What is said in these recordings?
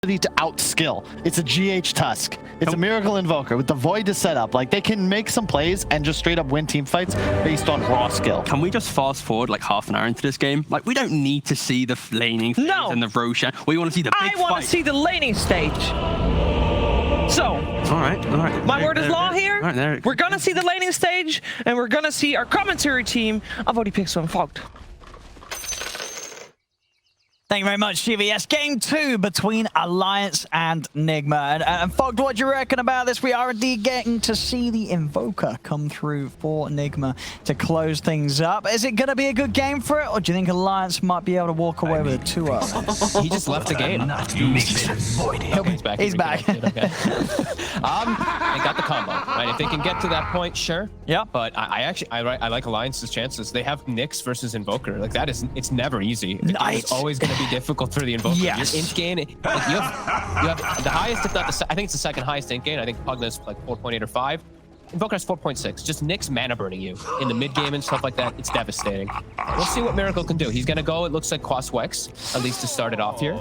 to outskill. It's a GH Tusk. It's a Miracle Invoker with the Void to set up. Like, they can make some plays and just straight up win team fights based on raw skill. Can we just fast forward like half an hour into this game? Like, we don't need to see the laning phase and the Roshan. We want to see the big fight. I want to see the laning stage. So, all right. My word is law here. All right, we're going to see the laning stage, and we're going to see our commentary team of ODPixel and Fogged. Thank you very much, GVS. Game 2 between Alliance and Nigma. And Fogged, what do you reckon about this? We are indeed getting to see the Invoker come through for Nigma to close things up. Is it going to be a good game for it, or do you think Alliance might be able to walk away with a 2-0? He just left the game. He's back. Okay. They got the combo. Right? If they can get to that point, sure. Yeah. But I like Alliance's chances. They have Nyx versus Invoker. Like, it's never easy. It's always going to be difficult for the Invoker. Yes. Your int gain, like, you have the highest, if not the, I think it's the second highest int gain. I think Pugna's like 4.8 or 5. Invoker has 4.6. Just Nyx mana burning you in the mid game and stuff like that. It's devastating. We'll see what Miracle can do. He's gonna go, it looks like Quas Wex, at least to start it off here.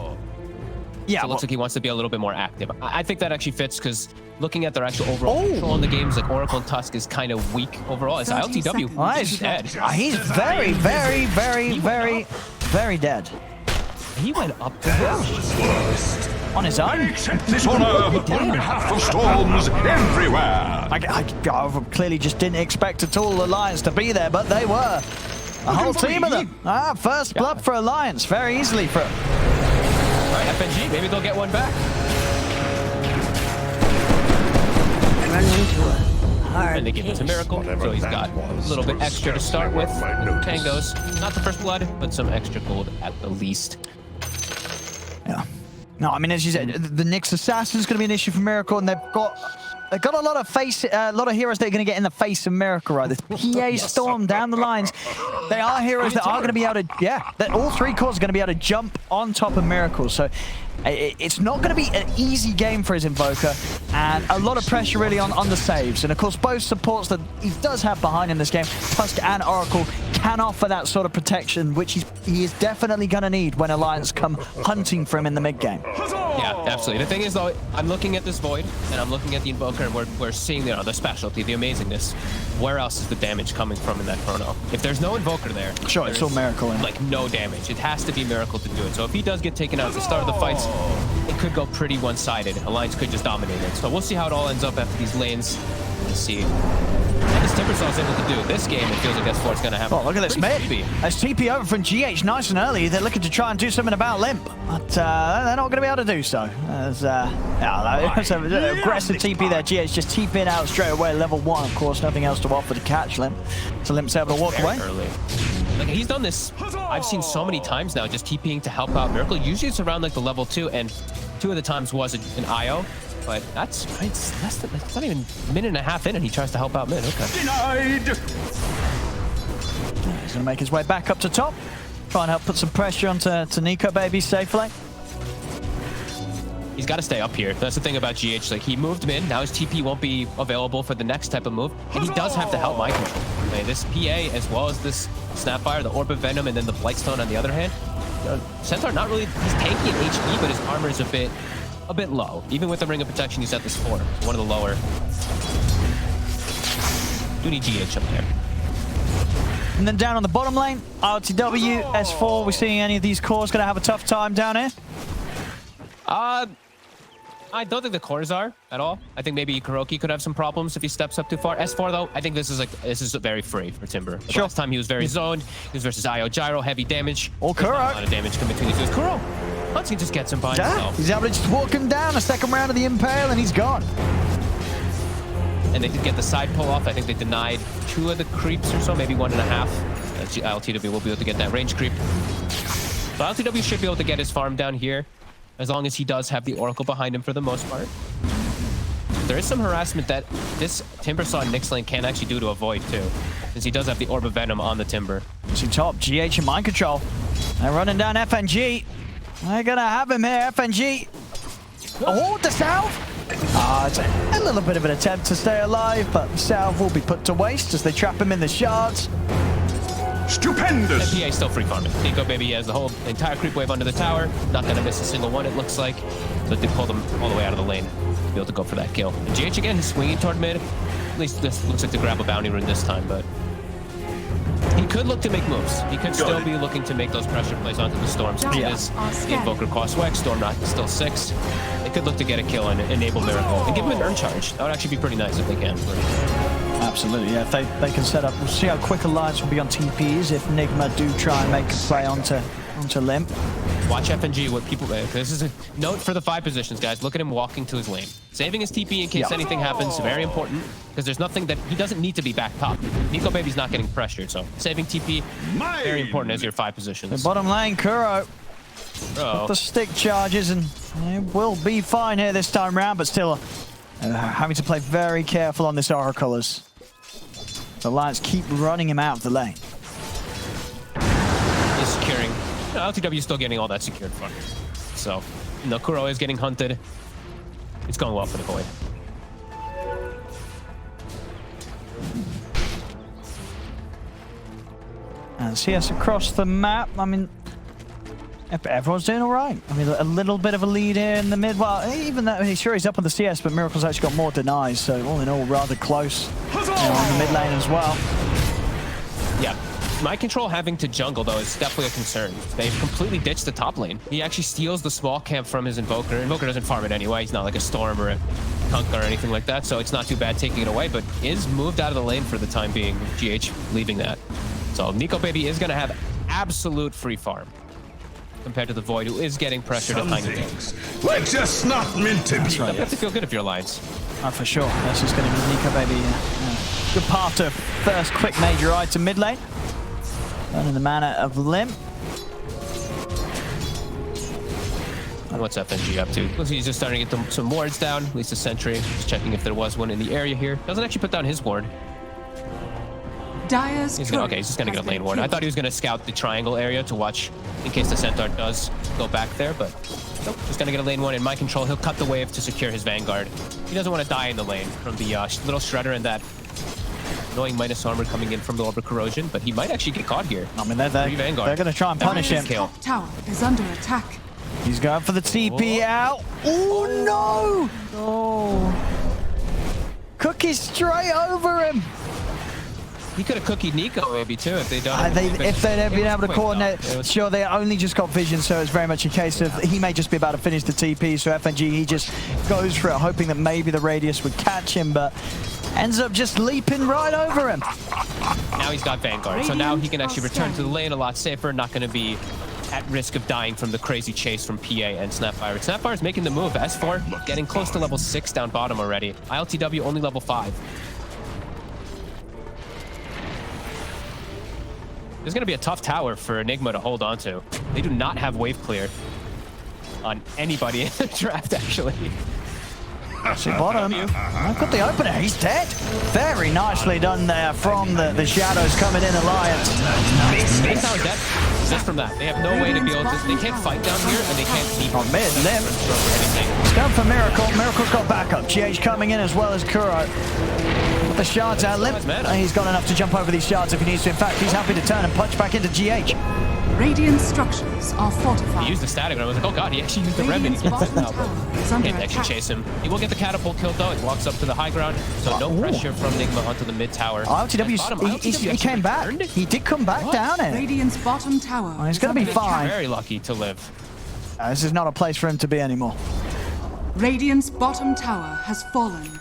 Yeah, so it looks like he wants to be a little bit more active. I think that actually fits because looking at their actual overall control in the games, like Oracle and Tusk is kind of weak overall. It's ILTW. He's dead. He's very, very, very, very, very dead. He went up to him. On his own? This on Earth wouldn't have storms everywhere. I clearly just didn't expect at all Alliance to be there, but they were. A whole team of them. First blood for Alliance, very easily for... Right, FNG, maybe they'll get one back. And they give it to Miracle, so he's got a little bit extra to start with. Tangos, not the first blood, but some extra gold at the least. Yeah. No, I mean, as you said, the Nyx Assassin is going to be an issue for Miracle, and they've got a lot of heroes that are going to get in the face of Miracle, right? This PA Storm down the lines. They are heroes that are going to be able to, that all three cores are going to be able to jump on top of Miracle. So it's not going to be an easy game for his Invoker, and a lot of pressure really on the saves. And of course, both supports that he does have behind him this game, Tusk and Oracle, can offer that sort of protection, which he is definitely going to need when Alliance come hunting for him in the mid game. Yeah, absolutely. The thing is, though, I'm looking at this Void, and I'm looking at the Invoker, and we're seeing the specialty, the amazingness. Where else is the damage coming from in that chrono? If there's no Invoker there, sure, it's all Miracle. Like, no damage. It has to be Miracle to do it. So if he does get taken out at the start of the fights, it could go pretty one-sided. Alliance could just dominate it. So we'll see how it all ends up after these lanes. Let's see. And as Timbersaw is able to do this game, it feels like S4 is going to have. Oh, look at this mid. As TP over from GH nice and early, they're looking to try and do something about Limp, but they're not going to be able to do so. As it's an aggressive TP there. GH just TPing out straight away. Level 1, of course, nothing else to offer to catch Limp. So Limp's able to walk away. Early. Like, he's done this, I've seen so many times now, just TPing to help out Miracle. Usually it's around like the level 2, and 2 of the times was an IO. But that's it's not even a minute and a half in, and he tries to help out mid. Okay. Denied. He's going to make his way back up to top. Try and help put some pressure onto Nico Baby safely. He's got to stay up here. That's the thing about GH. Like, he moved mid. Now his TP won't be available for the next type of move. And he does have to help my control. Okay, this PA, as well as this Snapfire, the Orb of Venom, and then the Blightstone on the other hand. Centaur, not really, he's tanky in HP, but his armor is a bit low. Even with the Ring of Protection, he's at this 4. One of the lower. Do need GH up there. And then down on the bottom lane, RTW, S4. We seeing any of these cores going to have a tough time down here? I don't think the cores are at all. I think maybe Kuroki could have some problems if he steps up too far. S4 though, I think this is very free for Timber. Sure. Last time he was very zoned. He was versus IO Gyro, heavy damage. Or Kuro. A lot of damage coming between these two. Kuro! Huntsy just gets him by himself. He's able to just walk him down a second round of the Impale and he's gone. And they did get the side pull off. I think they denied 2 of the creeps or so, maybe 1.5. LTW will be able to get that range creep. So LTW should be able to get his farm down here, as long as he does have the Oracle behind him for the most part. There is some harassment that this Timbersaw Nyx lane can actually do to avoid too, since he does have the Orb of Venom on the Timber. To top, GH and Mind Control. They're running down FNG. They're gonna have him here, FNG. Oh, the salve! It's a little bit of an attempt to stay alive, but the salve will be put to waste as they trap him in the shards. Stupendous! And PA still free farming. Nico Baby has the whole entire creep wave under the tower. Not gonna miss a single one, it looks like. So it did pull them all the way out of the lane to be able to go for that kill. And GH again is swinging toward mid. At least this looks like to grab a bounty rune this time, but he could look to make moves. He could still be looking to make those pressure plays onto the Storm. Since it is the Invoker cost Wex, Storm not still 6. They could look to get a kill and enable Miracle and give him an urn charge. That would actually be pretty nice if they can. Absolutely, yeah. If they can set up, we'll see how quick Alliance will be on TPs if Nigma do try and make a play onto Limp. Watch FNG, what people... This is a note for the 5 positions, guys. Look at him walking to his lane. Saving his TP in case anything happens, very important, because there's nothing that... He doesn't need to be back top. Nico Baby's not getting pressured, so saving TP, very important as your 5 positions. The bottom lane, Kuro. Got the stick charges, and it will be fine here this time round, but still having to play very careful on this aura colors. The Alliance keep running him out of the lane. He's securing. No, LTW is still getting all that secured front. So, Kuro is getting hunted. It's going well for the Void. And CS across the map. I mean, everyone's doing all right. I mean, a little bit of a lead here in the mid. Well, even though he's up on the CS, but Miracle's actually got more denies. So all in all, rather close on the mid lane as well. Yeah. My control having to jungle, though, is definitely a concern. They've completely ditched the top lane. He actually steals the small camp from his Invoker. Invoker doesn't farm it anyway. He's not like a Storm or a Kunk or anything like that, so it's not too bad taking it away, but is moved out of the lane for the time being, GH leaving that. So Nico Baby is going to have absolute free farm compared to the Void, who is getting pressured at tiny things. We're just not meant to be. You have to feel good if you're Alliance. Oh, for sure. That's just going to be Nico Baby. Good path to first quick major item mid lane. Running the mana of Limp. And what's FNG up to? Looks like he's just starting to get some wards down, at least a sentry. Just checking if there was one in the area here. Doesn't actually put down his ward. He's just gonna get lane ward. I thought he was gonna scout the triangle area to watch in case the Centaur does go back there, but nope, just gonna get a lane one in my control. He'll cut the wave to secure his Vanguard. He doesn't want to die in the lane from the little Shredder and that annoying minus armor coming in from the Orbital Corrosion, but he might actually get caught here. I mean, they're going to try and punish him. Top tower is under attack. He's going for the TP out. Oh, no! Oh. Cookie straight over him. He could have cookied Nico maybe too if they'd done if they'd been able to coordinate. Sure, they only just got vision, so it's very much a case of he may just be about to finish the TP, so FNG, he just goes for it, hoping that maybe the radius would catch him, but ends up just leaping right over him. Now he's got Vanguard, so now he can actually return to the lane a lot safer, not going to be at risk of dying from the crazy chase from PA and Snapfire. Snapfire is making the move. S4 getting close to level 6 down bottom already. ILTW only level 5. This is going to be a tough tower for Nigma to hold on to. They do not have wave clear on anybody in the draft, actually. See bottom. I've got the opener. He's dead. Very nicely done there from the shadows coming in Alliance. Main tower's dead. Just from that. They have no way to be able to... They can't fight down here, and they can't keep... On mid, Limp. It's going for Miracle. Miracle's got backup. GH coming in as well as Kuro. With the shards out, Limp. He's got enough to jump over these shards if he needs to. In fact, he's happy to turn and punch back into GH. Radiant structures are fortified. He used the static, and I was like, oh god, he actually used the remedy. Can't actually chase him. He will get the catapult killed though. He walks up to the high ground, so no pressure from Nigma onto the mid tower. LTW, he came back. He did come back down it. Radiant's bottom tower. He's going to be fine. Very lucky to live. This is not a place for him to be anymore. Radiant's bottom tower has fallen.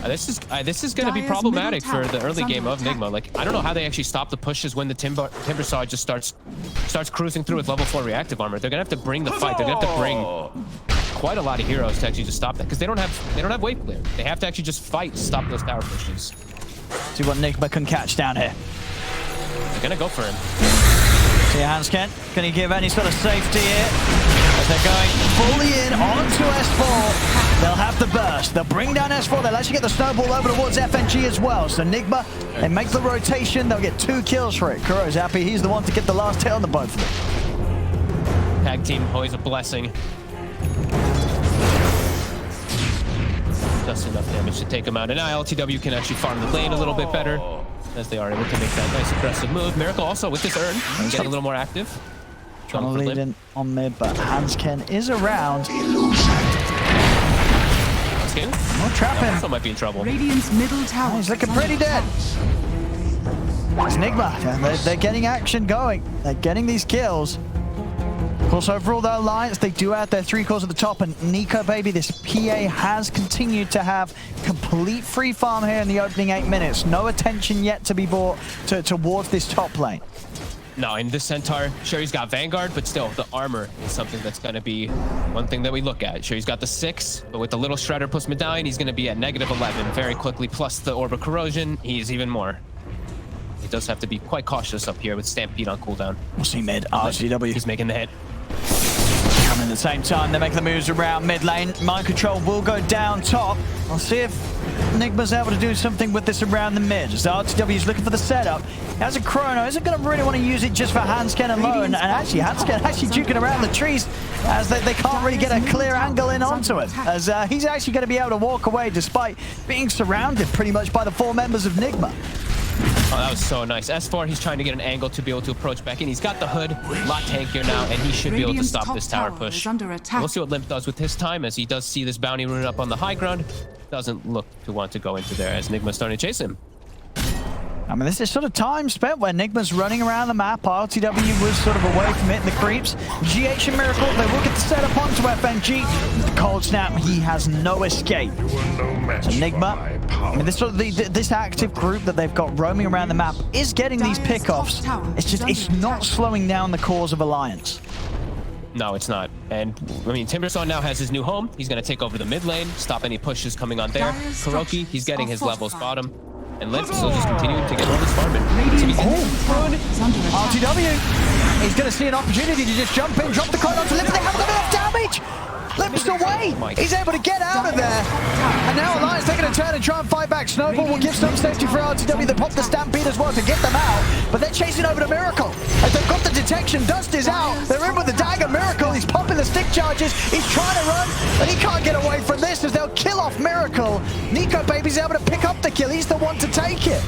This is going to be problematic for the early game of Nigma. Like, I don't know how they actually stop the pushes when the Timbersaw just starts cruising through with level 4 reactive armor. They're going to have to bring the fight. They're going to have to bring quite a lot of heroes to actually just stop that, because they don't have wave clear. They have to actually just fight to stop those tower pushes. See what Nigma can catch down here. They're going to go for him. See Hansken, can he give any sort of safety here? As they're going fully in onto S4. They'll have the burst. They'll bring down S4. They'll actually get the snowball over towards FNG as well. So Nigma, they make the rotation. They'll get 2 kills for it. Kuro's happy. He's the one to get the last hit on the both of them. Tag team, always a blessing. Just enough damage to take him out. And now LTW can actually farm the lane a little bit better, as they are able to make that nice aggressive move. Miracle also with this urn, getting a little more active. Trying to lead in on mid, but Hansken is around. trap him. Also might be in trouble. Radiant's middle tower. He's looking is pretty under dead. attack. It's Nigma. And they're getting action going. They're getting these kills. Of course, overall, the Alliance, they do have their 3 cores at the top, and Nico, baby, this PA has continued to have complete free farm here in the opening 8 minutes. No attention yet to be brought towards this top lane. No, in this Centaur, sure, he's got Vanguard, but still, the armor is something that's going to be one thing that we look at. Sure, he's got the 6, but with the little Shredder plus Medallion, he's going to be at -11 very quickly, plus the Orb of Corrosion, he's even more. He does have to be quite cautious up here with Stampede on cooldown. We'll see mid. RGW. He's making the hit. And at the same time, they make the moves around mid lane. Mind control will go down top. We'll see if Nigma's able to do something with this around the mid. As RTW is looking for the setup. As a Chrono, isn't going to really want to use it just for Handscan alone. And actually, Handscan actually juking around the trees as they can't really get a clear angle in onto him. As he's actually going to be able to walk away despite being surrounded pretty much by the 4 members of Nigma. Oh, that was so nice. S4, he's trying to get an angle to be able to approach back in. He's got the hood, a lot tankier now, and he should be able to Radiant's stop top this tower tower push. is under attack. We'll see what Limp does with his time, as he does see this bounty rune up on the high ground. Doesn't look to want to go into there, as Nigma's starting to chase him. I mean, this is sort of time spent where Nigma's running around the map. RTW was sort of away from it in the creeps. GH and Miracle, they will get the setup onto FNG. The cold snap, he has no escape. So Nigma, I mean, this active group that they've got roaming around the map is getting these pickoffs. It's not slowing down the cause of Alliance. No, it's not. And, I mean, Timbersaw now has his new home. He's going to take over the mid lane, stop any pushes coming on there. Kuroki, he's getting his levels bottom. And Limp still just continuing to get all this farming. RTW, he's going to see an opportunity to just jump in, drop the coin onto Limp. They haven't got enough damage. Limp's away. He's able to get out of there. And now Alliance taking a turn and try and fight back. Snowball will give some safety for RTW. They pop the Stampede as well to get them out. But they're chasing over to Miracle. As they've got the detection, Dust is out. They're in with the dagger. Miracle, he's popping the stick charges. He's trying to run, but he can't get away from this as they'll kill off Miracle. Nico Baby's able to pick up the kill. He's the one to take it.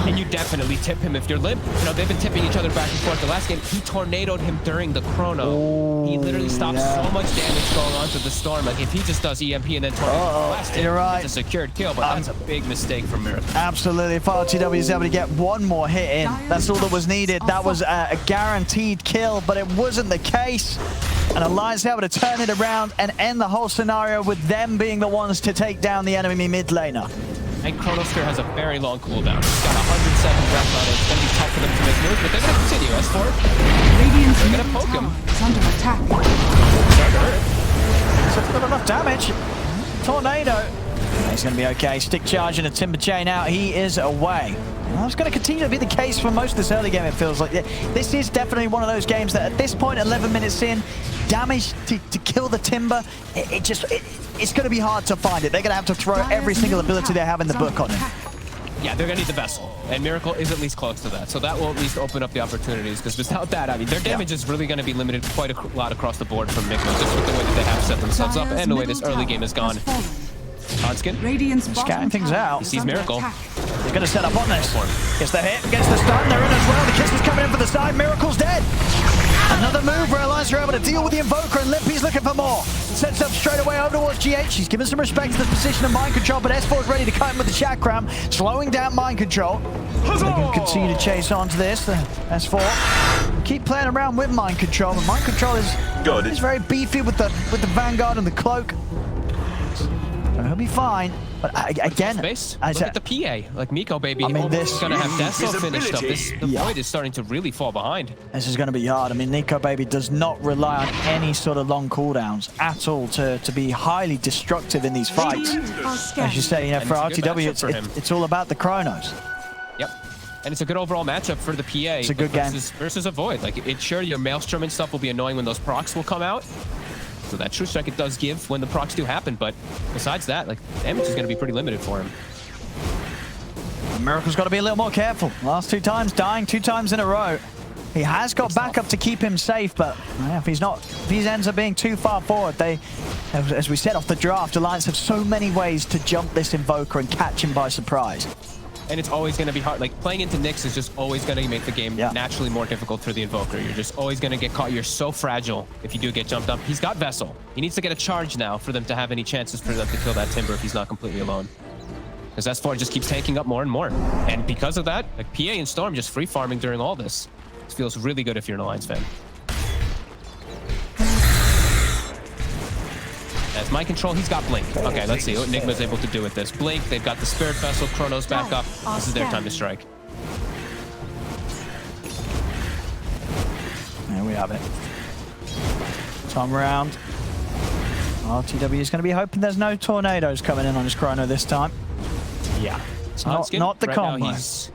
And you definitely tip him if you're Limp. You know, they've been tipping each other back and forth. The last game, he tornadoed him during the chrono. He literally stopped so much damage going on to the Storm. Like, if he just does EMP and then tornado, you're right. It's a secured kill, but that's a big mistake for Miracle. Absolutely. If RTW is able to get one more hit in, that's all that was needed. That was a guaranteed kill, but it wasn't the case. And Alliance able to turn it around and end the whole scenario with them being the ones to take down the enemy mid laner. And Chronosphere has a very long cooldown. He's got 100 seconds left on it. It's going to be tough for them to make moves, but they're going to continue. S4, they're going to poke him. Is under attack. So it's not enough damage. Tornado. He's going to be okay. Stick charge and a Timber Chain out. He is away. Well, that's going to continue to be the case for most of this early game, it feels like. This is definitely one of those games that at this point, 11 minutes in, damage to kill the Timber, it's going to be hard to find it. They're going to have to throw every single ability they have in the book on it. Yeah, they're going to need the Vessel, and Miracle is at least close to that. So that will at least open up the opportunities, because without that, I mean, their damage is really going to be limited quite a lot across the board from Nigma, just with the way that they have set themselves up and the way this early game has gone. Hanskin, scanning things out. He sees Miracle. They're going to set up on this. Gets the hit, gets the stun. They're in as well. The kiss is coming in for the side. Miracle's dead. Another move where Alliance are able to deal with the Invoker, and Limpy's looking for more. Sets up straight away over towards GH. He's given some respect to the position of Mind Control, but S4's ready to cut him with the Chakram, slowing down Mind Control. They can continue to chase onto this. S4 keep playing around with Mind Control, but Mind Control is very beefy with the Vanguard and the Cloak. So he'll be fine. But again, look at the PA. Like Miko, baby, I mean, this is going to have Deso finished up. The Void is starting to really fall behind. This is going to be hard. I mean, Nico Baby does not rely on any sort of long cooldowns at all to be highly destructive in these fights. As you say, you know, for RTW, it's all about the Chronos. Yep. And it's a good overall matchup for the PA. It's a good game. Versus a Void. Like, it's sure your Maelstrom and stuff will be annoying when those procs will come out. So that True Strike it does give when the procs do happen, but besides that, like, damage is going to be pretty limited for him. Miracle's got to be a little more careful. Last 2 times, dying 2 times in a row. He has got backup to keep him safe, but if he ends up being too far forward, as we said off the draft, Alliance have so many ways to jump this Invoker and catch him by surprise. And it's always going to be hard. Like, playing into Nyx is just always going to make the game naturally more difficult for the Invoker. You're just always going to get caught. You're so fragile if you do get jumped up. He's got Vessel. He needs to get a charge now for them to have any chances for them to kill that Timber if he's not completely alone. Because S4 just keeps tanking up more and more. And because of that, like, PA and Storm just free farming during all this. It feels really good if you're an Alliance fan. As mind control, he's got Blink. Okay, let's see what Nigma's able to do with this. Blink, they've got the Spirit Vessel, Chronos back up. This is their time to strike. There we have it. Time round. RTW is going to be hoping there's no tornadoes coming in on his Chrono this time. Yeah. It's not the right combo. Now he's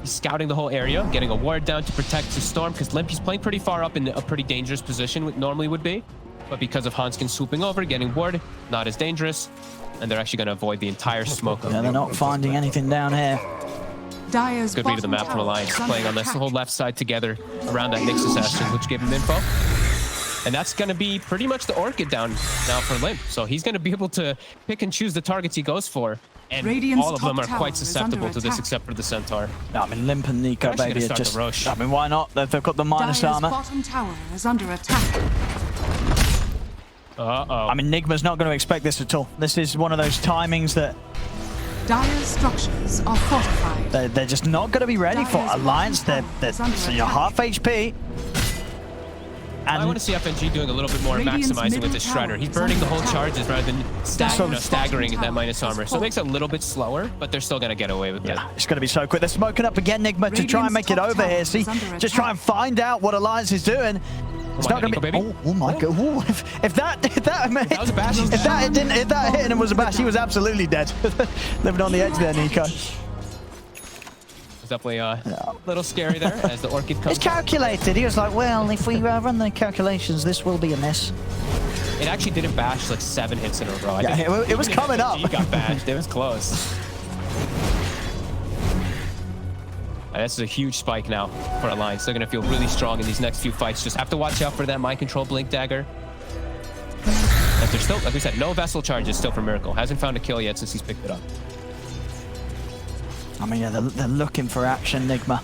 scouting the whole area, getting a ward down to protect his Storm, because Limpy's playing pretty far up in a pretty dangerous position, normally would be. But because of Hanskin swooping over, getting ward, not as dangerous, and they're actually going to avoid the entire smoke. Yeah, they're not finding anything down here. Dire's Good read of the map from Alliance, playing on this whole left side together around that Nyx assassin, which gave him info. And that's going to be pretty much the Orchid down now for Limp. So he's going to be able to pick and choose the targets he goes for. And all of them are quite susceptible to this, except for the Centaur. No, I mean, Limp and Nico, baby, are just... I mean, why not? They've got the minus armor. Bottom tower is under attack. Uh-oh. I mean, Nigma's not going to expect this at all. This is one of those timings that... Dire's structures are fortified. They're just not going to be ready for. Alliance, so you're half HP. And I want to see FNG doing a little bit more maximizing with this Shredder. He's burning the whole charges rather than staggering in that minus armor. So it makes it a little bit slower, but they're still going to get away with it. It's going to be so quick. They're smoking up again, Nigma, to try and make it over here. See, just try and find out what Alliance is doing. It's not going to be... Oh my God. Ooh, if that hit and was a bash, he was absolutely dead. Living on the edge there, Nico. It's definitely a little scary there as the Orchid comes. It's calculated. He was like, well, if we run the calculations, this will be a miss. It actually didn't bash like 7 hits in a row. Yeah, it was coming up. He got bashed. It was close. And this is a huge spike now for Alliance. They're going to feel really strong in these next few fights. Just have to watch out for that mind control Blink Dagger. And there's still, like we said, no Vessel charges still for Miracle. Hasn't found a kill yet since he's picked it up. I mean, yeah, they're looking for action, Nigma.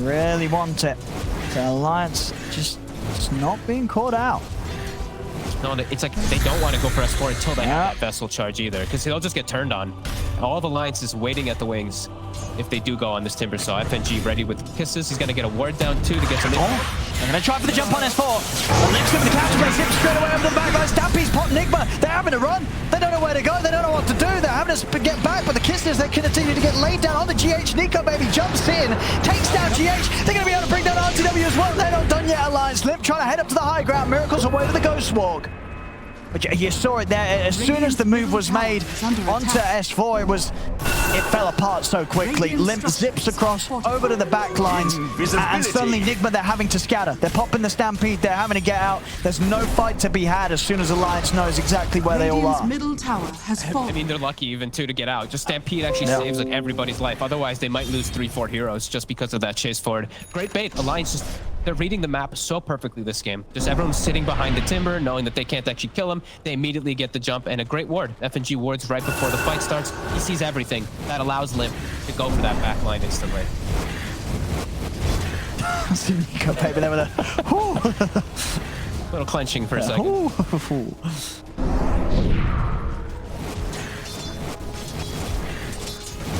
Really want it. The Alliance just not being caught out. No, it's like they don't want to go for S4 until they have that Vessel charge either, because they'll just get turned on. All the Alliance is waiting at the wings if they do go on this Timbersaw. FNG ready with kisses. He's going to get a ward down too to get some... They're going to try for the jump on S4. Limp's going to catch him. Zip straight away over the back line. Stampy's pot Nigma. They're having to run. They don't know where to go. They don't know what to do. They're having to get back, but the kisses, they continue to get laid down on the GH. Nico, baby, jumps in, takes down GH. They're going to be able to bring down RTW as well. They're not done yet, Alliance. Limp trying to head up to the high ground. Miracle's away to the Ghost Walk. But you saw it there. As soon as the move was made onto S4, it fell apart so quickly. Limp zips across over to the back lines, and suddenly Nigma, they're having to scatter. They're popping the Stampede. They're having to get out. There's no fight to be had as soon as Alliance knows exactly where they all are. Middle tower has fallen. I mean, they're lucky even too to get out. Just Stampede actually saves like everybody's life. Otherwise, they might lose 3-4 heroes just because of that chase forward. Great bait. Alliance just... They're reading the map so perfectly this game. Just everyone's sitting behind the Timber, knowing that they can't actually kill him. They immediately get the jump and a great ward. FNG wards right before the fight starts. He sees everything. That allows Limp to go for that back line instantly. See Nico, baby, there with a little clenching for a second.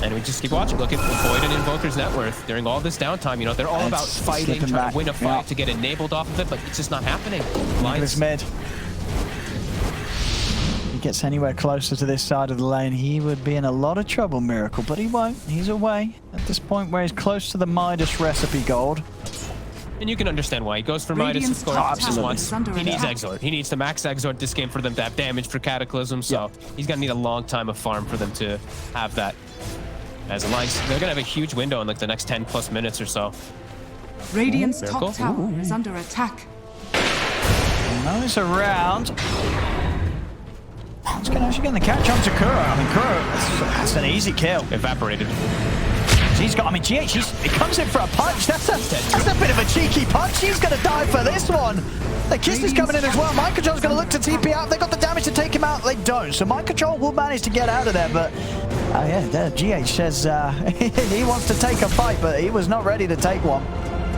And we just keep watching. Look at Void and Invoker's net worth during all this downtime. You know, they're all about fighting, trying to win a fight to get enabled off of it, but it's just not happening. Lines mid. If he gets anywhere closer to this side of the lane, he would be in a lot of trouble, Miracle, but he won't. He's away at this point where he's close to the Midas recipe gold. And you can understand why. He goes for Midas, of course. He needs Exort. He needs to max Exort this game for them to have damage for Cataclysm, so he's going to need a long time of farm for them to have that. As Alliance, they're going to have a huge window in like the next 10 plus minutes or so. Radiant's top tower is under attack. Nose around. It's actually getting the catch on to Kuro. I mean, Kuro, that's an easy kill. Evaporated. He's got, I mean, GH, he comes in for a punch. That's a bit of a cheeky punch. He's going to die for this one. The kiss is coming in as well. Mind Control's going to look to TP out. They got the damage to take him out. They don't. So Mind Control will manage to get out of there, but Yeah, GH says he wants to take a fight, but he was not ready to take one.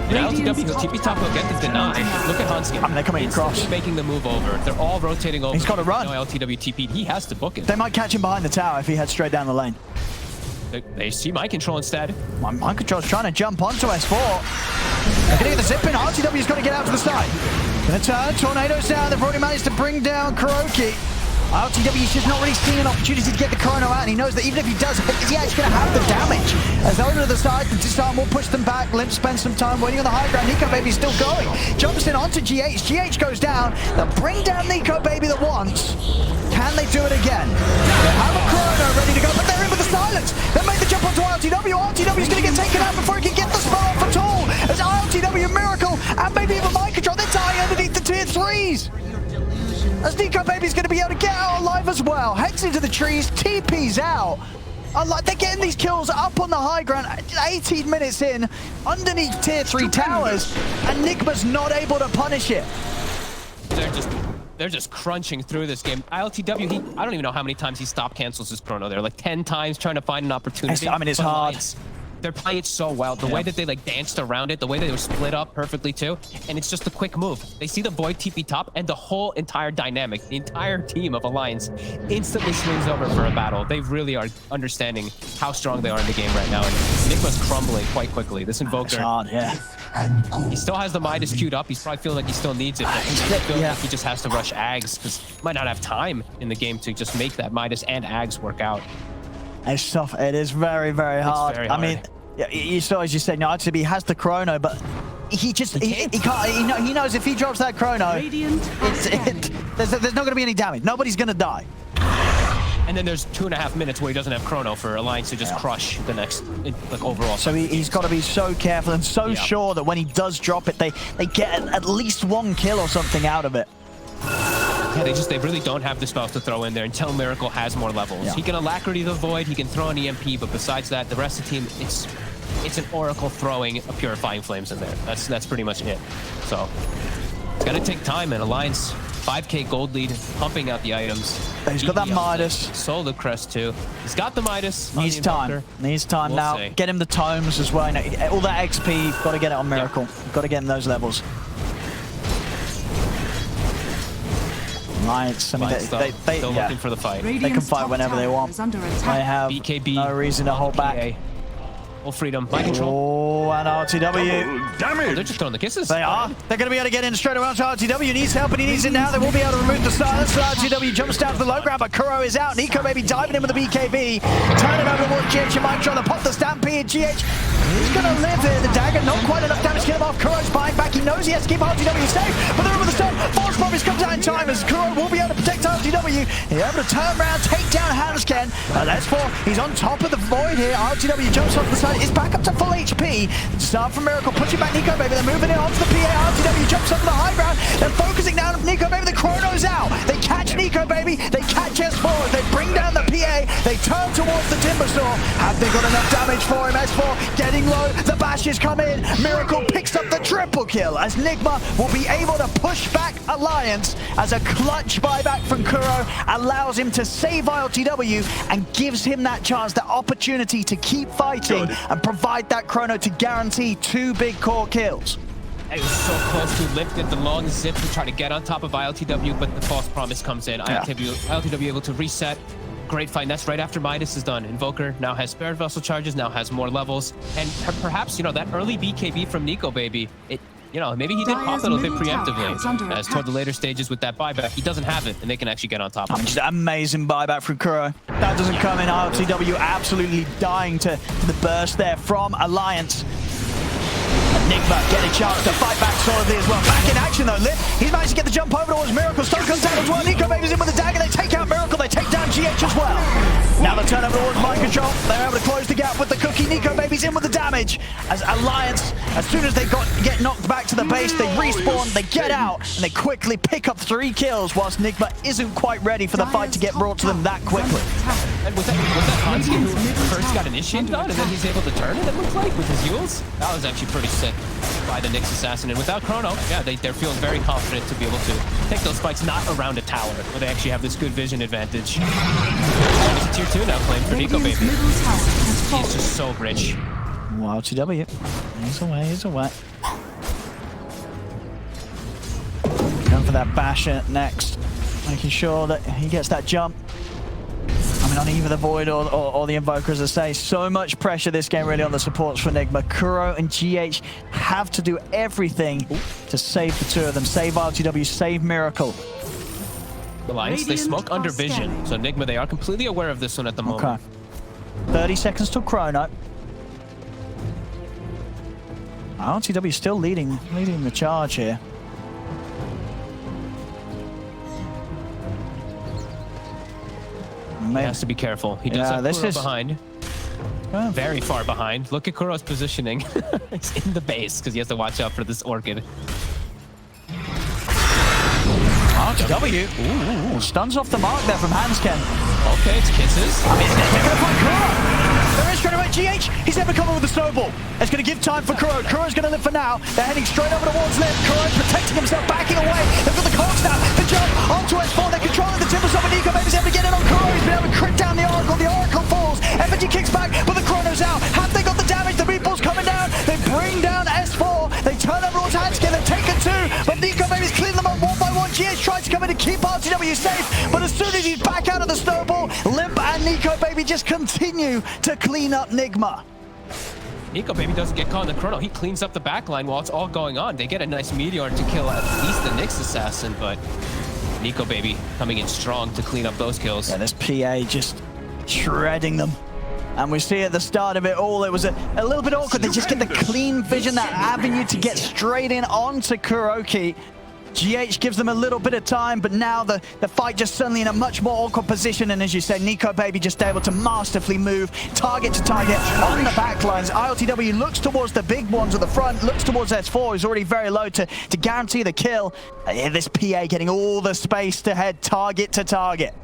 LTW, TP top will get the deny. Look at Hanskin. I mean, they're coming across. Making the move over. They're all rotating over. He's got to run. No LTW TP. He has to book it. They might catch him behind the tower if he heads straight down the lane. They see mind control instead. Mind control's trying to jump onto S4. They're gonna get the zip in. RTW's got to get out to the side. Gonna turn. Tornadoes down. They've already managed to bring down Kuroki. RTW's just not really seeing an opportunity to get the chrono out, and he knows that even if he does, yeah, he's going to have the damage. As they're over to the side, the disarm will push them back. Limp spends some time waiting on the high ground. Nico Baby's still going. Jumps in onto GH. GH goes down. They'll bring down Nico Baby the once. Can they do it again? They have a chrono ready to go, but they're in with the silence. They made the jump onto RTW. RTW's going to get taken out before he can get the spell off at all. As RTW Miracle and maybe even Mind Control, they're dying underneath the tier 3s. As Nico Baby's going to be able to get out alive as well. Heads into the trees, TP's out. They're getting these kills up on the high ground, 18 minutes in, underneath tier 3 towers, and Nigma's not able to punish it. They're just crunching through this game. ILTW, I don't even know how many times he stop cancels his chrono there, like 10 times trying to find an opportunity. I mean, it's hard. They're playing it so well. The way that they like danced around it, the way they were split up perfectly too, and it's just a quick move. They see the Void TP top, and the whole entire dynamic, the entire team of Alliance instantly swings over for a battle. They really are understanding how strong they are in the game right now, and Nigma's crumbling quite quickly. This Invoker, It's hard, yeah. he still has the Midas queued up. He's probably feeling like he still needs it, but he's feeling like he just has to rush Ags, because he might not have time in the game to just make that Midas and Ags work out. It's tough. It is very, very hard. Very hard. I mean, yeah, you saw, as you said, no, he has the chrono, but he just he can't. He knows if he drops that chrono, there's not going to be any damage. Nobody's going to die. And then there's 2.5 minutes where he doesn't have chrono for Alliance to just crush the next like overall. So he's got to be so careful and so sure that when he does drop it, they get at least one kill or something out of it. Yeah, they really don't have the spells to throw in there until Miracle has more levels. Yeah. He can Alacrity the Void, he can throw an EMP, but besides that, the rest of the team, it's an Oracle throwing a Purifying Flames in there. That's pretty much it. So it's gonna take time, and Alliance 5k gold lead, pumping out the items. He's got that Midas. Sold the crest too. He's got the Midas. Needs time. Needs time now. See. Get him the tomes as well. All that XP, got to get it on Miracle. Got to get in those levels. Alliance, I mean, they still looking for the fight. They can fight whenever they want. They have BKB, no reason to hold back. Full freedom. Mind control. Oh, and RTW. Damage! They're just throwing the kisses. They are. They're going to be able to get in straight away. RTW needs help, and he needs it now. They will be able to remove the silence. So RTW jumps down to the low ground, but Kuro is out. Nico Baby diving in with the BKB. Turn it over towards GH. You might try to pop the Stampede. GH is going to live here. The dagger, not quite enough damage to get him off. Kuro's buying back. He knows he has to keep RTW safe, but they're over the stun. Force Promise comes out in time as Kuro will be able to protect RTW. He's able to turn around, take down Hansken. S4, he's on top of the Void here. RTW jumps off the side. It's back up to full HP. Start from Miracle, pushing back Nico Baby. They're moving it onto the PA. RTW jumps up to the high ground. They're focusing down on Nico Baby. The chrono's out. They catch Nico Baby. They catch S4. They bring down the PA. They turn towards the Timbersaw. Have they got enough damage for him? S4 getting low. The bashes come in. Miracle picks up the triple kill as Nigma will be able to push back Alliance as a clutch buyback from Kuro allows him to save ILTW and gives him that chance, that opportunity to keep fighting and provide that chrono to guarantee 2 big core kills. It was so close to lifted the long zip to try to get on top of ILTW, but the false promise comes in. ILTW able to reset. Great fight. That's right after Midas is done. Invoker now has Spirit Vessel charges, now has more levels, and perhaps that early BKB from Nico Baby, maybe he did pop it a bit preemptively. As toward the later stages with that buyback, he doesn't have it, and they can actually get on top of it. Just amazing buyback from Kuro. That doesn't come in. ILTW absolutely dying to the burst there from Alliance. Nigma getting a chance to fight back solidly as well. Back in action though, Lip. He's managed to get the jump over towards Miracle. Stun comes down as well. Nico Baby's in with the dagger. They take out Miracle. They take down GH as well. Now the turnover towards Mind Control. They're able to close the gap with the cookie. Nico Baby's in with the damage. As Alliance, as soon as they get knocked back to the base, they respawn, they get out, and they quickly pick up 3 kills whilst Nigma isn't quite ready for the fight to get brought to them that quickly. And was that Hansky who first got initiated on, and then he's able to turn it, it looks like, with his heals? That was actually pretty sick by the Nyx Assassin. And without Chrono, yeah, they're feeling very confident to be able to take those fights not around a tower, where they actually have this good vision advantage. It's a tier 2 now claimed for Nico Radiant's Baby. middle tower has He's fallen. just so rich. Wild TW. He's away, he's away. Going for that basher next. Making sure that he gets that jump. I mean, on either the Void or the Invoker, as I say, so much pressure this game really on the supports for Nigma. Kuro and GH have to do everything to save the two of them. Save RTW, save Miracle. Alliance, they smoke under vision. So Nigma, they are completely aware of this one at the moment. Okay. 30 seconds till Chrono. RTW still leading the charge here. He has to be careful. He does have Kuro behind. Very far behind. Look at Kuro's positioning. He's in the base because he has to watch out for this Orchid. RTW. Ooh, stuns off the mark there from Hansken. Okay, it's kisses. I mean, they're going to find Kuro. There is straight away GH. He's never come over with the snowball. It's going to give time for Kuro. Kuro's going to live for now. They're heading straight over towards Lim. Kuro's protecting himself, backing away. They've got the cogs now. The jump onto S4. They're controlling the Timbersaw, but Nico Baby's able to get it on Kuro. He's been able to crit down the Oracle. The Oracle falls. FNG kicks back, but the Chrono's out. Have they got the damage? The meatball's coming down. They bring down S4. They turn over towards Hansken. They've taken 2, but Nico Baby's cleaning them up one by one. GH tries to come in to keep RTW safe, but as soon as he's back out of the snowball, Limp and Nico Baby just continue to clean up Nigma. Nico Baby doesn't get caught in the Chrono. He cleans up the backline while it's all going on. They get a nice Meteor to kill at least the Nyx assassin, but Nico Baby coming in strong to clean up those kills. Yeah, this PA just shredding them. And we see at the start of it all, it was a little bit awkward. They just get the clean vision, that avenue to get straight in onto Kuroki. GH gives them a little bit of time, but now the fight just suddenly in a much more awkward position. And as you said, Nico Baby just able to masterfully move target to target on the backlines. ILTW looks towards the big ones at the front, looks towards S4, who's already very low to guarantee the kill. This PA getting all the space to head target to target.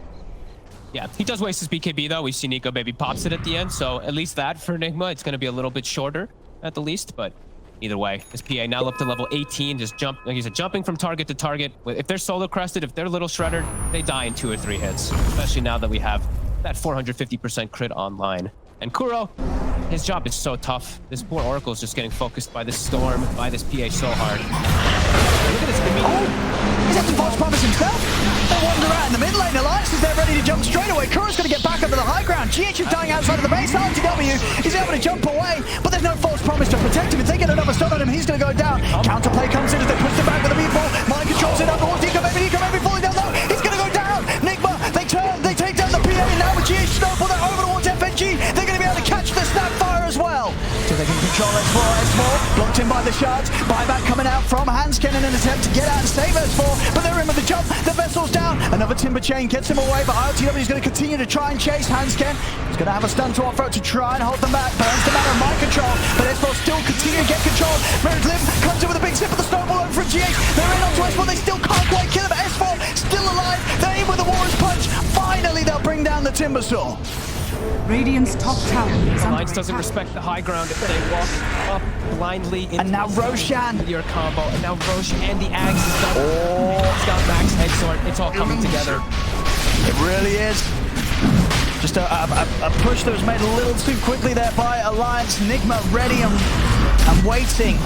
Yeah, he does waste his BKB though. We see Nico Baby pops it at the end, so at least that for Nigma, it's going to be a little bit shorter at the least, but either way, this PA now up to level 18, just like you said, jumping from target to target. If they're solo crested, if they're little shreddered, they die in 2 or 3 hits, especially now that we have that 450% crit online. And Kuro, his job is so tough. This poor Oracle is just getting focused by this storm, by this PA so hard. Look at this. Is that the false promise himself? They wander out in the mid lane. Alliance is there ready to jump straight away. Kuro's going to get back up to the high ground. GH is dying outside of the base. RTW is able to jump away, but there's no false promise to protect him. If they get another stun on him, he's going to go down. Counterplay comes in as they push him back with the meatball. Mind controls it up towards Nico Baby. Nico Baby falling down low. He's going to go down. Nigma, they turn, they take down the PA. Now with GH snowball, they're over towards FNG. They're going to be able to catch the snapfire as well. So they can control S4. Blocked in by the shards. Buyback coming out from Hansken in an attempt to get out and save S4, but they're in with the jump. The vessel's down. Another timber chain gets him away, but ILTW is going to continue to try and chase Hansken. He's going to have a stun to offer to try and hold them back. Burns them out of mind control, but S4 still continue to get control. Merit Lim comes in with a big sip of the snowball over for GH. They're in onto S4. They still can't quite kill him. S4 still alive. They're in with the Warrior's Punch. Finally, they'll bring down the Timbersaw. Radiant's top tower is under Alliance doesn't attack. respect the high ground if they walk up blindly into And now Roshan. your combo. And now Roshan and the Axe is done. He's got Max Head Sword. It's all coming together. It really is. Just a push that was made a little too quickly there by Alliance. Nigma ready and waiting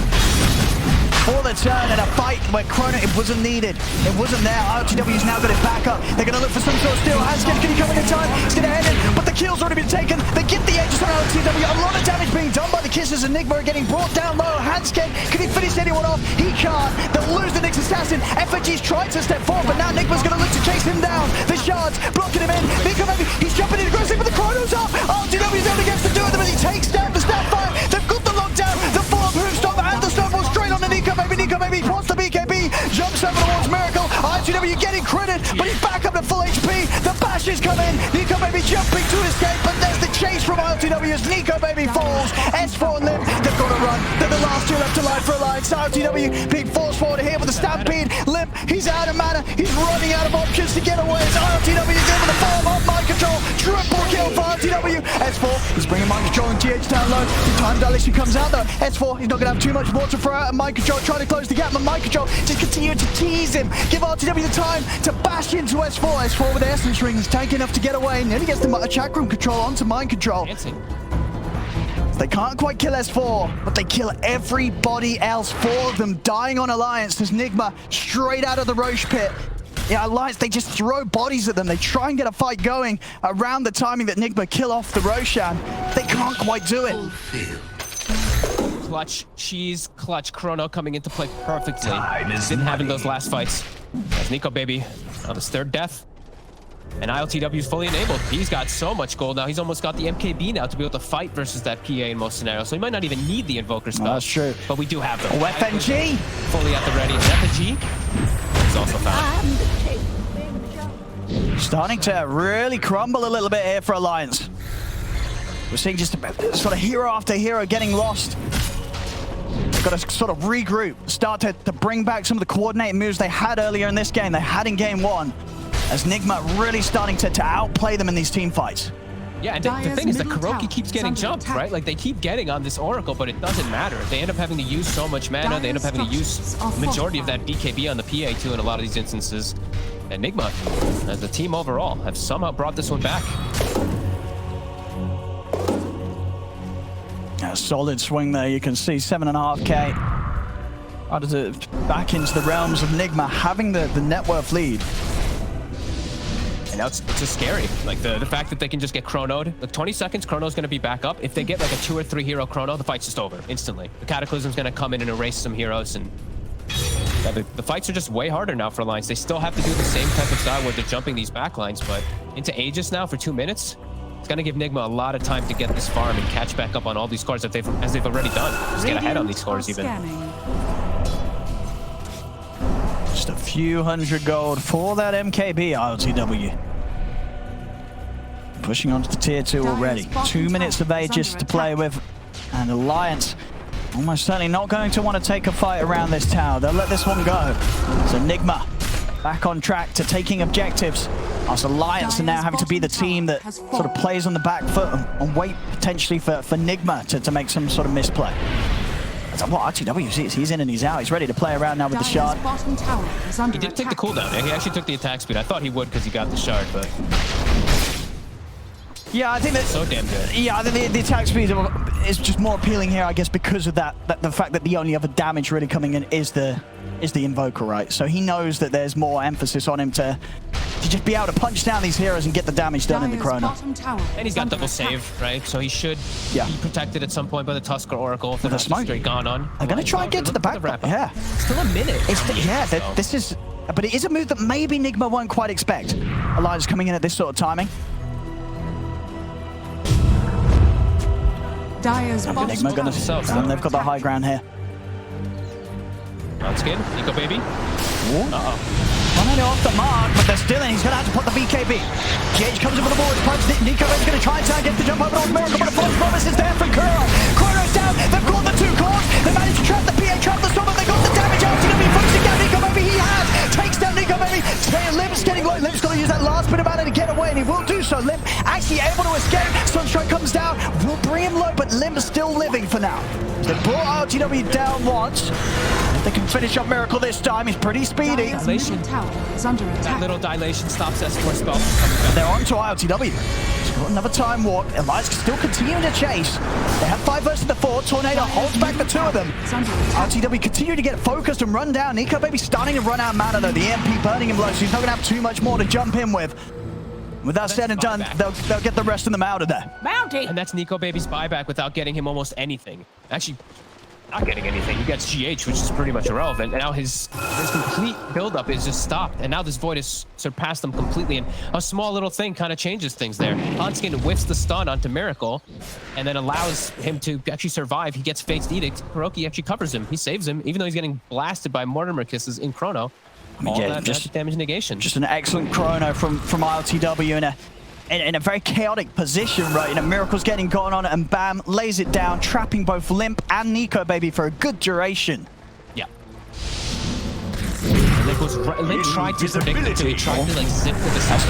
for the turn in a fight where Chrono, it wasn't needed. It wasn't there. ILTW's now got it back up. They're going to look for some sort of steal. Hansken, can he come in time? He's going to head in, but the kill's already been taken. They get the edges on ILTW. A lot of damage being done by the kisses, and Nigma are getting brought down low. Hansken, can he finish anyone off? He can't. They'll lose the Nyx assassin. FNG's tried to step forward, but now Nigma's going to look to chase him down. The shards blocking him in. Nico Baby, he's jumping in aggressive, but the Chrono's up. ILTW's able to get to do it, but he takes down the snapfire. They've got the lockdown. The full-up Hoofstop and the snowball straight on the Nico Baby. Nico Baby wants the BKB, jumps over towards Miracle. ILTW getting credit, but he's back up to full HP. The bashes come in. Nico Baby jumping to escape, but there's the chase from ILTW as Nico Baby falls. S4 and Lim, they've got to run. They're the last 2 left alive for Alliance. ILTW being forced forward here with a stampede. Lim, he's out of mana. He's running out of options to get away. As ILTW is in with the farm on mind control. Triple kill for ILTW. S4, he's bringing mind control and GH down low. The time dilation comes out though. S4, he's not gonna have too much more to throw out, and mind control trying to close the gap, but mind control just continue to tease him. Give RTW the time to bash into S4. S4 with the essence ring is tanky enough to get away, and then he gets the chakram control onto mind control. They can't quite kill S4, but they kill everybody else. 4 of them dying on Alliance as Nigma straight out of the Roche pit. Yeah, Alliance, they just throw bodies at them. They try and get a fight going around the timing that Nigma kill off the Roshan. They can't quite do it. Clutch, cheese, clutch, Chrono coming into play perfectly. Didn't have in those last fights. That's Nico Baby on his 3rd death. And ILTW is fully enabled. He's got so much gold now. He's almost got the MKB now to be able to fight versus that PA in most scenarios. So he might not even need the Invoker spell. That's true. But we do have them. FNG! Fully at the ready. Is that the G? He's also found. Starting to really crumble a little bit here for Alliance. We're seeing just a, sort of hero after hero getting lost. They've got to sort of regroup, start to bring back some of the coordinated moves they had earlier in this game, they had in game 1. As Nigma really starting to outplay them in these team fights. Yeah, and the thing is that Kuroki keeps getting jumped, right? Like, they keep getting on this Oracle, but it doesn't matter. They end up having to use so much mana. They end up having to use majority of that BKB on the PA, too, in a lot of these instances. And Nigma, as a team overall, have somehow brought this one back. A solid swing there. You can see 7.5k. Back into the realms of Nigma, having the net worth lead. Now it's just scary. Like the fact that they can just get chronoed. Like 20 seconds, Chrono's going to be back up. If they get like a 2 or 3 hero chrono, the fight's just over instantly. The Cataclysm's going to come in and erase some heroes, and yeah, the fights are just way harder now for Alliance. They still have to do the same type of style where they're jumping these backlines, but into Aegis now for 2 minutes, it's going to give Nigma a lot of time to get this farm and catch back up on all these scores that they've already done. Just get ahead on these scores even. Just a few hundred gold for that MKB ILTW. Pushing onto the tier 2 already. 2 minutes of Aegis to play with. And Alliance almost certainly not going to want to take a fight around this tower. They'll let this one go. So Nigma back on track to taking objectives. As Alliance are now having to be the team that sort of plays on the back foot and wait potentially for Nigma to make some sort of misplay. What RTW sees, he's in and he's out. He's ready to play around now with the shard. He did take the cooldown. He actually took the attack speed. I thought he would because he got the shard, but yeah, I think that so damn good. Yeah, I think the attack speed is just more appealing here, I guess, because of that the fact that the only other damage really coming in is the Invoker, right? So he knows that there's more emphasis on him to just be able to punch down these heroes and get the damage done in the chrono. And he's got double save, right? So he should be protected at some point by the Tusk or Oracle if they're not straight gone on. They're going to try and get to the back. Yeah. Still a minute. This is... But it is a move that maybe Nigma won't quite expect. Elijah's coming in at this sort of timing. Nigma going to... they've got the high ground here. That's good. Nico Baby. Uh-oh. Running off the mark, but they're still in. He's going to have to put the BKB. GH comes in with the board. Nico Baby's going to try and get the jump over on Miracle, but a false promise is there for Kuro. Chrono's down. They've got the 2 cores. They managed to trap the PA, trap the storm, but they got the damage out. He's going to be focusing down Nico Baby. He has. Takes down Nico Baby. Limp's getting low. Limp's got to use that last bit of mana to get away, and he will do so. Limp actually able to escape. Sunstrike comes down. Will bring him low, but Limp's still living for now. They brought RTW down once. If they can finish up Miracle this time, he's pretty speedy. That little dilation stops S4 spell from coming back. They're on to ILTW. He's got another time walk. Alliance still continuing to chase. They have 5 versus the 4. Tornado holds back the 2 of them. ILTW continue to get focused and run down. Nico Baby starting to run out of mana though. The EMP burning him low, so he's not going to have too much more to jump in with. With that said and done, they'll get the rest of them out of there. And that's Nico Baby's buyback without getting him almost anything. Actually, not getting anything. He gets GH, which is pretty much irrelevant. And now his complete buildup is just stopped. And now this Void has surpassed them completely. And a small little thing kind of changes things there. Hanskin whiffs the stun onto Miracle and then allows him to actually survive. He gets Fate's Edict. Kuroki actually covers him. He saves him, even though he's getting blasted by Mortimer Kisses in Chrono. All that just damage negation. Just an excellent Chrono from ILTW in a very chaotic position, right? Miracle's getting gone on it, and bam, lays it down, trapping both Limp and Nico Baby for a good duration. Yeah. Limp tried to predict it, so he tried to like zip to the side.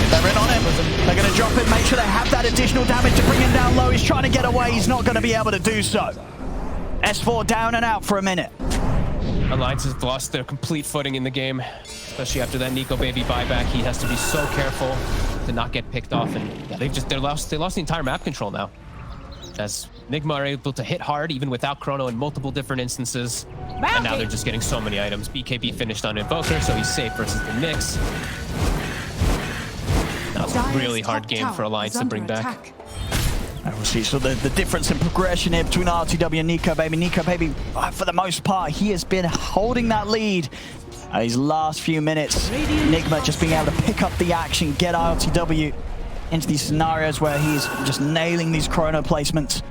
They're They're in on him. They're going to drop him, make sure they have that additional damage to bring him down low. He's trying to get away. He's not going to be able to do so. S4 down and out for a minute. Alliance has lost their complete footing in the game, especially after that Nico Baby buyback. He has to be so careful to not get picked off, and yeah, they lost the entire map control now. As Nigma are able to hit hard even without Chrono in multiple different instances, and now they're just getting so many items. BKB finished on Invoker, so he's safe versus the Nyx. That was a really hard game for Alliance to bring back. And we'll see so the difference in progression here between RTW and Nico Baby. Nico Baby, for the most part, he has been holding that lead these last few minutes. Nigma just being able to pick up the action, get RTW into these scenarios where he's just nailing these chrono placements.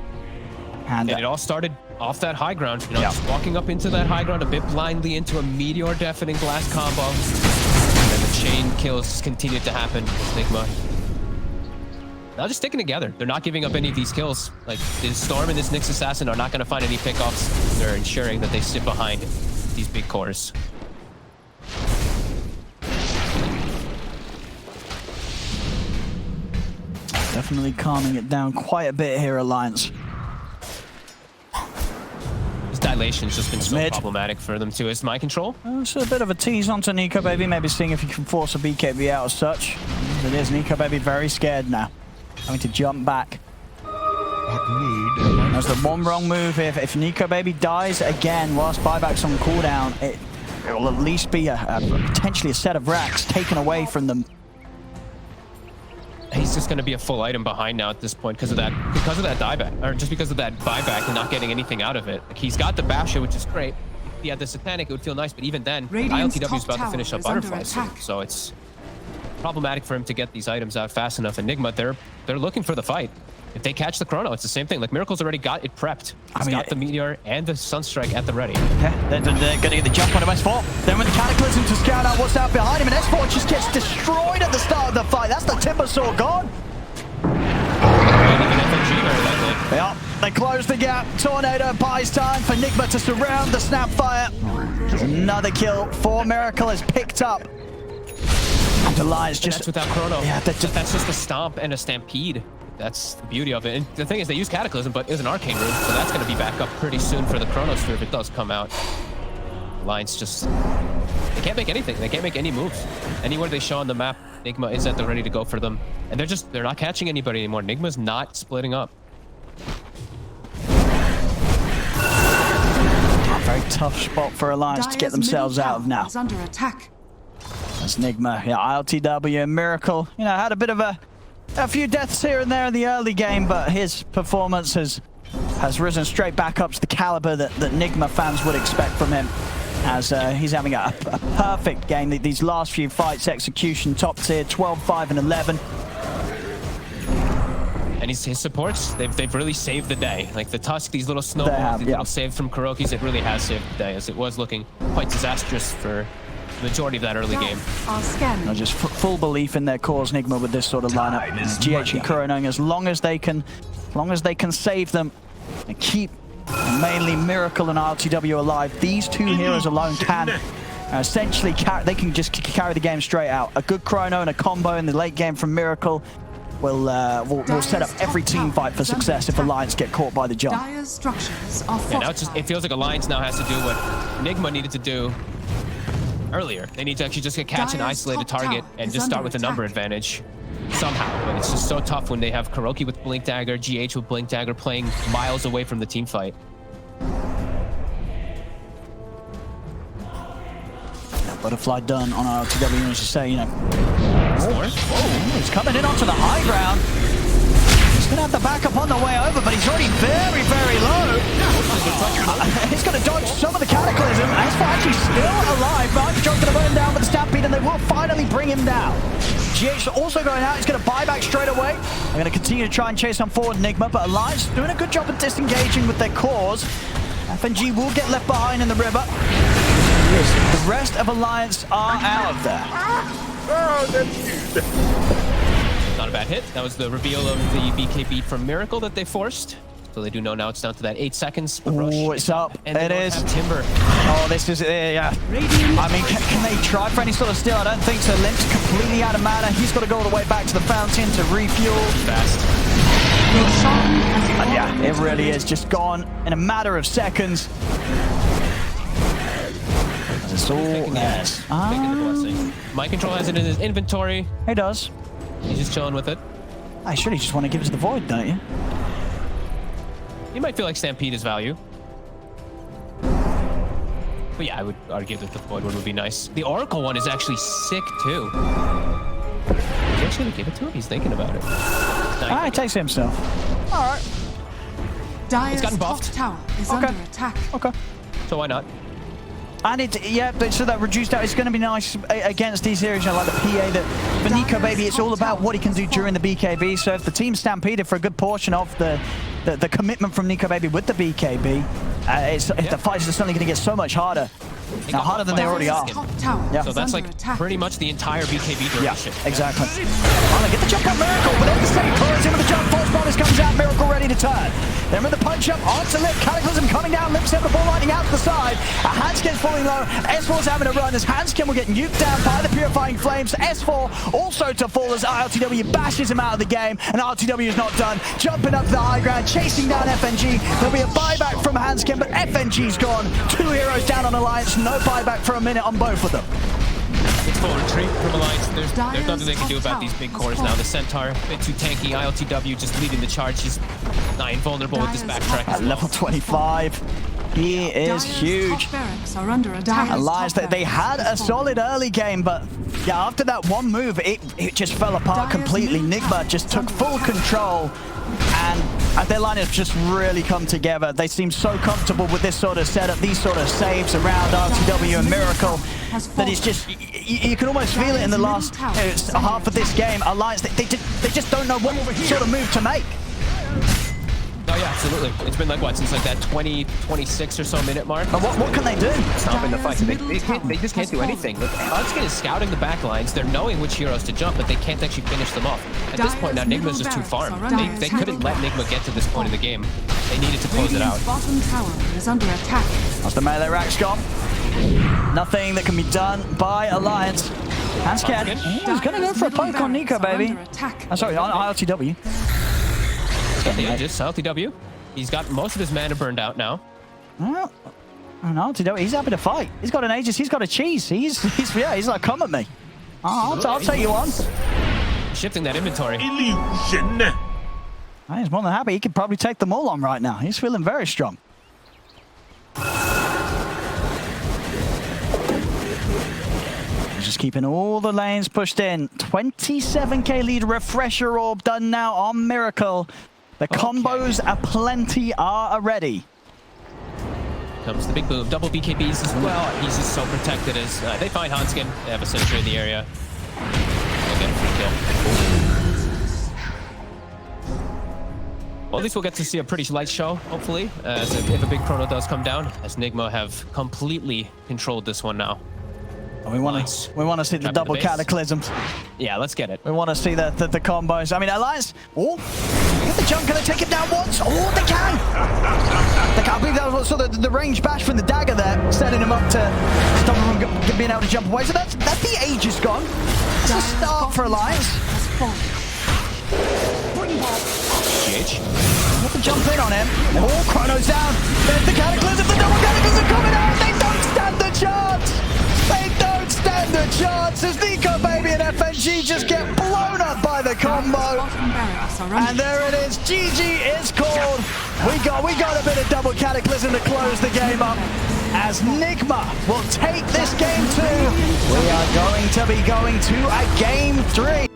And it all started off that high ground, you know, just walking up into that high ground a bit blindly into a meteor deafening blast combo. And then the chain kills just continued to happen with Nigma. Now just sticking together. They're not giving up any of these kills. Like, this Storm and this Nyx Assassin are not going to find any pickoffs. They're ensuring that they sit behind these big cores. Definitely calming it down quite a bit here, Alliance. This dilation's just been so problematic for them too. Is my control? It's a bit of a tease onto Nico Baby, maybe seeing if he can force a BKB out as such. As it is, Nico Baby very scared now. Having to jump back. That's the one wrong move. If Nico Baby dies again whilst buyback's on cooldown, it will at least be potentially a set of racks taken away from them. He's just going to be a full item behind now at this point because of that dieback, or just because of that buyback and not getting anything out of it. Like, he's got the Basha, which is great. If he had the Satanic, it would feel nice, but even then, ILTW is about to finish up Butterfly soon, so it's problematic for him to get these items out fast enough. And Nigma, they're looking for the fight. If they catch the Chrono, it's the same thing. Like, Miracle's already got it prepped. He's got the Meteor and the Sunstrike at the ready. Yeah, they're going to get the jump on him, S4. Then with the Cataclysm to scout out what's out behind him, and S4 just gets destroyed at the start of the fight. That's the Timbersaw gone. Yeah, they close the gap. Tornado buys time for Nigma to surround the Snapfire. Another kill for Miracle is picked up. And Alliance just... That's without Chrono. Yeah, that's just a Stomp and a Stampede. That's the beauty of it. And the thing is, they use Cataclysm, but it's an Arcane Rune, so that's going to be back up pretty soon for the Chronosphere if it does come out. Alliance just... They can't make anything. They can't make any moves. Anywhere they show on the map, Nigma is at the ready to go for them. And they're not catching anybody anymore. Nigma's not splitting up. Very tough spot for Alliance to get themselves out of now. Under attack. That's Nigma. Yeah, ILTW and Miracle, you know, had a bit of a few deaths here and there in the early game, but his performance has risen straight back up to the caliber that Nigma fans would expect from him, as he's having a perfect game. These last few fights, execution top tier, 12, 5, and 11. And his supports, they've really saved the day. Like the Tusk, these little snowballs, these little saves from Kuroki's, it really has saved the day, as it was looking quite disastrous for the majority of that early game. Just full belief in their cause, Nigma, with this sort of lineup. GH and Kuro knowing as long as they can save them and keep mainly Miracle and RTW alive, these two heroes alone can essentially they can just carry the game straight out. A good Chrono and a combo in the late game from Miracle will set up every team fight for success if Alliance get caught by the jump. Now it feels like Alliance now has to do what Nigma needed to do earlier. They need to actually just catch an isolated target and just start with a number advantage somehow. But it's just so tough when they have Kuroki with Blink Dagger, GH with Blink Dagger playing miles away from the team fight. Butterfly done on RTW, as you say, you know. He's coming in onto the high ground. He's going to have the backup on the way over, but he's already very, very low. He's going to dodge some of the Cataclysm. As for actually still alive, John's going to run him down with the Stampede, and they will finally bring him down. GH also going out. He's going to buy back straight away. They're going to continue to try and chase on forward Nigma, but Alliance doing a good job of disengaging with their cores. FNG will get left behind in the river. The rest of Alliance are out of there. Oh, that's Not a bad hit. That was the reveal of the BKB from Miracle that they forced. So they do know now it's down to that 8 seconds. Oh, it's up. And It they is. have Timber. Oh, this is, yeah. I mean, can they try for any sort of steal? I don't think so. Limp's completely out of mana. He's got to go all the way back to the fountain to refuel. Fast. And yeah, it really is just gone in a matter of seconds. It's all theirs. Taking the blessing. Mind Control has it in his inventory. He does. He's just chilling with it. I surely just want to give us the void, don't you? You might feel like Stampede is value. But yeah, I would argue that the void one would be nice. The Oracle one is actually sick too. Is he actually gonna give it to him? He's thinking about it. Ah, he takes it himself. All right. Dire's gotten top buffed. tower is Okay. under attack. Okay. So why not? And it, yeah, but so that reduced out, it's going to be nice against these heroes, you know, like the PA, that for Nico, baby, it's all about what he can do during the BKB. So if the team stampeded for a good portion of the commitment from Nico, baby, with the BKB, the fights are suddenly going to get so much harder. Now, harder than they already are. Top tower Yeah. So is that's under like attack. pretty much the entire BKB Yeah, duration. exactly. Oh, get the jump on Miracle, but then the second chorus in with the jump, false bonus comes out, Miracle ready to turn. Then with the punch up onto Lip, Cataclysm coming down, Lip set the ball lightning out to the side. Handskin's falling low, S4's having a run as Hanskin will get nuked down by the Purifying Flames. S4 also to fall as RTW bashes him out of the game, and RTW is not done. Jumping up to the high ground, chasing down FNG. There'll be a buyback from Hanskin, but FNG's gone. 2 heroes down on Alliance, no buyback for a minute on both of them. It's full retreat from Alliance. There's Dire's nothing they can do top about these tower big is cores fallen. now. The Centaur, a bit too tanky. ILTW just leading the charge. He's not invulnerable with this Dire's backtrack as At well. level 25, he is Dire's huge. top barracks are under attack. Alliance, they had a solid early game, but yeah, after that one move, it just fell apart Dire's completely. middle Nigma tower just is took under full attack. control, and their line has just really come together. They seem so comfortable with this sort of setup, these sort of saves around RTW and Miracle, that it's just, you can almost feel it in the last half of this game. Alliance, they just don't know what sort of move to make. Oh yeah, absolutely. It's been like what, since like that 26 or so minute mark. But what can they do? Stopping the fight. Dire's middle They just can't do tower anything. Look, Hanskin is scouting the back lines. They're knowing which heroes to jump, but they can't actually finish them off. At this point now, Dire's Nigma's just too middle farmed. barracks are They under couldn't let attack. Nigma get to this point in the game. They needed to close it out. Radiant's bottom tower is under attack. That's the melee rack's gone. Nothing that can be done by Alliance. Hanskin, he's going to go for a poke on Nico, baby. I'm sorry, on ILTW. Got the Aegis, LTW. He's got most of his mana burned out now. Well, no, he's happy to fight. He's got an Aegis, he's got a cheese. He's like, come at me. I'll take you on. Shifting that inventory. Illusion. He's more than happy. He could probably take them all on right now. He's feeling very strong. He's just keeping all the lanes pushed in. 27k lead, refresher orb done now on Miracle. The combos aplenty are already. Comes the big boom. Double BKBs as well. He's just so protected as they find Hanskin. They have a sentry in the area. They'll get a free kill. Well, at least we'll get to see a pretty light show, hopefully, if a big chrono does come down, as Nigma have completely controlled this one now. We want to see the Trapping double the base. cataclysms. Yeah, let's get it. We want to see the combos. I mean, Alliance. Oh, get the jump. Can they take it down once? Oh, they can. They can. I believe that was also the range bash from the dagger there, setting him up to stop him from being able to jump away. So that's the Aegis gone. That's a start for Alliance. GH. Get the jump in on him. Oh, Chrono's down. There's the cataclysm. The double cataclysm coming out. They don't stand the chance. They don't stand a chance as Nico, baby, and FNG just get blown up by the combo. Bottom barracks are under And there it is. GG is called. We got a bit of double cataclysm to close the game up. As Nigma will take this game 2. We are going to be going to a game 3.